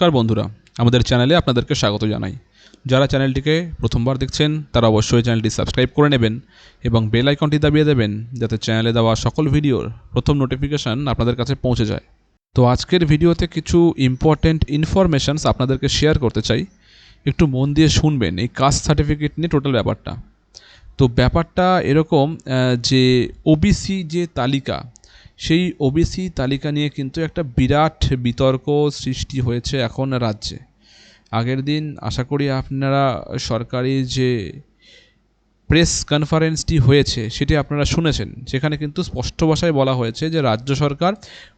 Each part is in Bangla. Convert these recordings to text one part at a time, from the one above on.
নমস্কার বন্ধুরা, আমাদের চ্যানেলে আপনাদেরকে স্বাগত জানাই। যারা চ্যানেলটিকে প্রথমবার দেখছেন তারা অবশ্যই চ্যানেলটি সাবস্ক্রাইব করে নেবেন এবং বেল আইকনটি দাবিয়ে দেবেন, যাতে চ্যানেলে দেওয়া সকল ভিডিওর প্রথম নোটিফিকেশান আপনাদের কাছে পৌঁছে যায়। তো আজকের ভিডিওতে কিছু ইম্পর্ট্যান্ট ইনফরমেশনস আপনাদেরকে শেয়ার করতে চাই। একটু মন দিয়ে শুনবেন এই কাস্ট সার্টিফিকেট নিয়ে টোটাল ব্যাপারটা। তো ব্যাপারটা এরকম যে ওবিসি যে তালিকা, সেই ওবিসি তালিকা নিয়ে কিন্তু একটা বিরাট বিতর্ক সৃষ্টি হয়েছে এখন রাজ্যে। আগের দিন আশা করি আপনারা সরকারি যে প্রেস কনফারেন্সটি হয়েছে সেটি আপনারা শুনেছেন। সেখানে কিন্তু স্পষ্ট ভাষায় বলা হয়েছে যে রাজ্য সরকার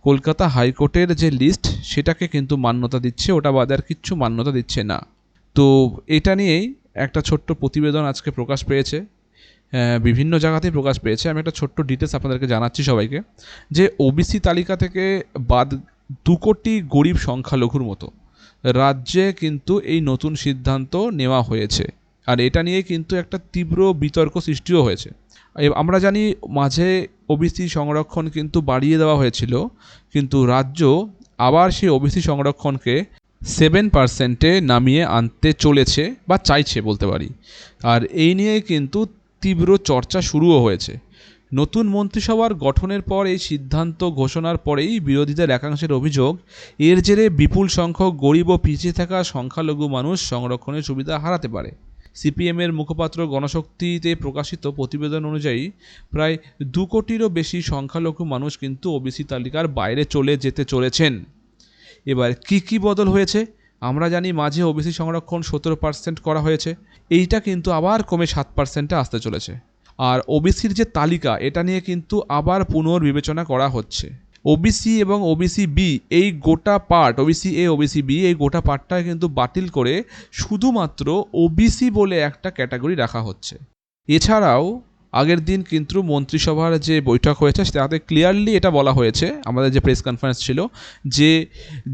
কলকাতা হাইকোর্টের যে লিস্ট সেটাকে কিন্তু মান্যতা দিচ্ছে, ওটা বাদে আর কিচ্ছু মান্যতা দিচ্ছে না। তো এটা নিয়েই একটা ছোট্ট প্রতিবেদন আজকে প্রকাশ পেয়েছে, বিভিন্ন জায়গাতেই প্রকাশ পেয়েছে। আমি একটা ছোট্ট ডিটেলস আপনাদেরকে জানাচ্ছি সবাইকে, যে ওবিসি তালিকা থেকে বাদ 2 কোটি গরিব সংখ্যালঘুর মতো রাজ্যে কিন্তু এই নতুন সিদ্ধান্ত নেওয়া হয়েছে। আর এটা নিয়ে কিন্তু একটা তীব্র বিতর্ক সৃষ্টিও হয়েছে। আমরা জানি মাঝে ওবিসি সংরক্ষণ কিন্তু বাড়িয়ে দেওয়া হয়েছিল, কিন্তু রাজ্য আবার সেই ওবিসি সংরক্ষণকে 7% নামিয়ে আনতে চলেছে বা চাইছে বলতে পারি। আর এই নিয়ে কিন্তু তীব্র চর্চা শুরুও হয়েছে। নতুন মন্ত্রিসভার গঠনের পর এই সিদ্ধান্ত ঘোষণার পরেই বিরোধীদের একাংশের অভিযোগ, এর জেরে বিপুল সংখ্যক গরিব ও পিছিয়ে থাকা সংখ্যালঘু মানুষ সংরক্ষণের সুবিধা হারাতে পারে। সিপিএমের মুখপাত্র গণশক্তিতে প্রকাশিত প্রতিবেদন অনুযায়ী প্রায় 2 কোটিরও বেশি সংখ্যালঘু মানুষ কিন্তু ওবিসি তালিকার বাইরে চলে যেতে চলেছেন। এবার কি বদল হয়েছে? আমরা জানি মাঝে ওবিসি সংরক্ষণ 17% করা হয়েছে, এইটা কিন্তু আবার কমে 7%-এ আসতে চলেছে। আর ওবিসির যে তালিকা, এটা নিয়ে কিন্তু আবার পুনর্বিবেচনা করা হচ্ছে। ওবিসি এবং ওবিসি বি এই গোটা part, OBC A OBC B এই গোটা পার্টটা কিন্তু বাতিল করে শুধুমাত্র ওবিসি বলে একটা ক্যাটাগরি রাখা হচ্ছে। এছাড়াও আগের দিন কিন্তু মন্ত্রিসভার যে বৈঠক হয়েছে তাতে ক্লিয়ারলি এটা বলা হয়েছে, আমাদের যে প্রেস কনফারেন্স ছিল, যে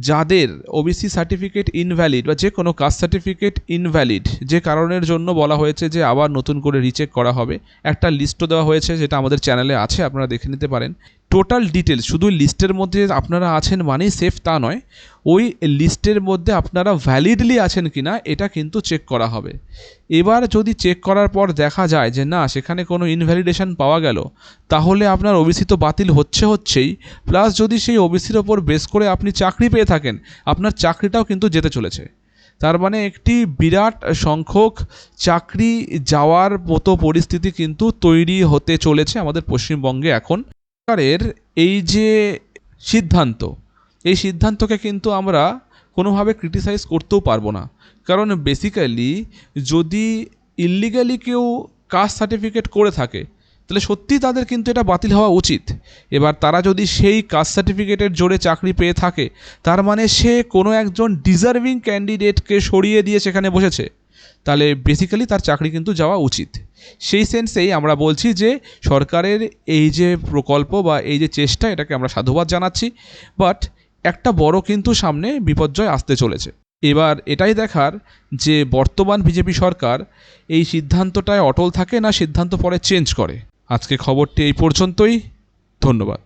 যাদের ওবিসি সার্টিফিকেট ইনভ্যালিড বা যে কোনো কাস্ট সার্টিফিকেট ইনভ্যালিড যে কারণের জন্য বলা হয়েছে যে আবার নতুন করে রিচেক করা হবে, একটা লিস্টও দেওয়া হয়েছে, যেটা আমাদের চ্যানেলে আছে, আপনারা দেখে নিতে পারেন। টোটাল ডিটেলস, শুধু লিস্টের মধ্যে আপনারা আছেন মানেই সেফ তা নয়, ওই লিস্টের মধ্যে আপনারা ভ্যালিডলি আছেন কিনা এটা কিন্তু চেক করা হবে। এবার যদি চেক করার পর দেখা যায় যে না, সেখানে কোনো ইনভ্যালিডেশন পাওয়া গেল, তাহলে আপনার ওবিসি তো বাতিল হচ্ছেই, প্লাস যদি সেই ওবিসির ওপর বেস করে আপনি চাকরি পেয়ে থাকেন, আপনার চাকরিটাও কিন্তু যেতে চলেছে। তার মানে একটি বিরাট সংখ্যক চাকরি যাওয়ার মতো পরিস্থিতি কিন্তু তৈরি হতে চলেছে আমাদের পশ্চিমবঙ্গে এখন। সরকারের এই যে সিদ্ধান্ত, এই সিদ্ধান্তকে কিন্তু আমরা কোনোভাবে ক্রিটিসাইজ করতেও পারবো না, কারণ বেসিক্যালি যদি ইললিগালি কেউ কাস্ট সার্টিফিকেট করে থাকে তাহলে সত্যিই তাদের কিন্তু এটা বাতিল হওয়া উচিত। এবার তারা যদি সেই কাস্ট সার্টিফিকেটের জোরে চাকরি পেয়ে থাকে, তার মানে সে কোনো একজন ডিজার্ভিং ক্যান্ডিডেটকে সরিয়ে দিয়ে সেখানে বসেছে, তাহলে বেসিক্যালি তার চাকরি কিন্তু যাওয়া উচিত। সেই সেন্সেই আমরা বলছি যে সরকারের এই যে প্রকল্প বা এই যে চেষ্টা, এটাকে আমরা সাধুবাদ জানাচ্ছি, বাট একটা বড় কিন্তু সামনে বিপর্যয় আসতে চলেছে। এবার এটাই দেখার যে বর্তমান বিজেপি সরকার এই সিদ্ধান্তটায় অটল থাকে না সিদ্ধান্ত পরে চেঞ্জ করে। আজকে খবরটি এই পর্যন্তই, ধন্যবাদ।